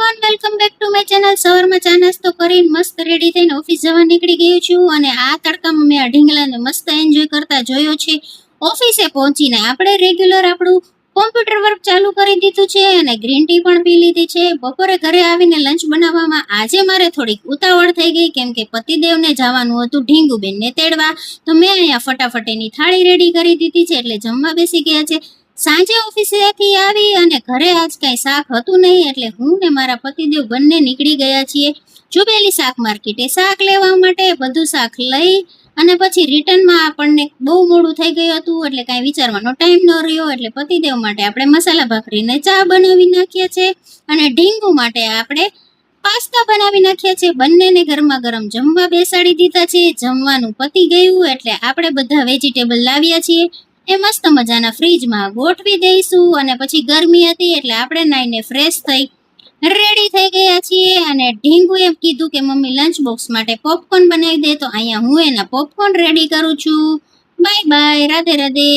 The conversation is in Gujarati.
Everyone welcome back to my channel. સવારમાં ચા નાસ્તો કરીને મસ્ત રેડી થઈને ઓફિસ જવા નીકળી ગયો છું અને આ તડકામાં મેં આ ઢીંગલાને મસ્ત એન્જોય કરતા જોયો છે। ઓફિસે પહોંચીને આપણે રેગ્યુલર આપણું કોમ્પ્યુટર વર્ક ચાલુ કરી દીધું છે અને ગ્રીન ટી પણ પી લીધી છે। બપોરે ઘરે આવીને લંચ બનાવવામાં આજે મારે થોડીક ઉતાવળ થઈ ગઈ કેમ કે પતિદેવને જવાનું હતું ઢીંગુબેનને તેડવા, તો મેં અહીંયા ફટાફટ એની થાળી રેડી કરી દીધી છે એટલે જમવા બેસી ગયા છે। સાંજે ઓફિસેથી આવી અને ઘરે આજ કાંઈ શાક હતું નહીં એટલે હું ને મારા પતિદેવ બંને નીકળી ગયા છીએ જુબેલી શાક માર્કેટે શાક લેવા માટે। બધું શાક લઈ અને પછી રિટર્નમાં આપણને બહુ મોડું થઈ ગયું હતું એટલે કાંઈ વિચારવાનો ટાઈમ ન રહ્યો એટલે પતિદેવ માટે આપણે મસાલા ભાખરીને ચા બનાવી નાખ્યા છે અને ઢીંગુ માટે આપણે પાસ્તા બનાવી નાખ્યા છે। બંનેને ગરમા ગરમ જમવા બેસાડી દીધા છે। જમવાનું પતી ગયું એટલે આપણે બધા વેજીટેબલ લાવ્યા છીએ એ મસ્ત મજાના ફ્રીજમાં ગોઠવી દઈશું અને પછી ગરમી હતી એટલે આપણે નાઈને ફ્રેશ થઈ રેડી થઈ ગયા છીએ અને ઢીંગુ એમ કીધું કે મમ્મી લંચ બોક્સ માટે પોપકોર્ન બનાવી દે, તો અહીંયા હું એના પોપકોર્ન રેડી કરું છું। Bye bye, Radhe Radhe.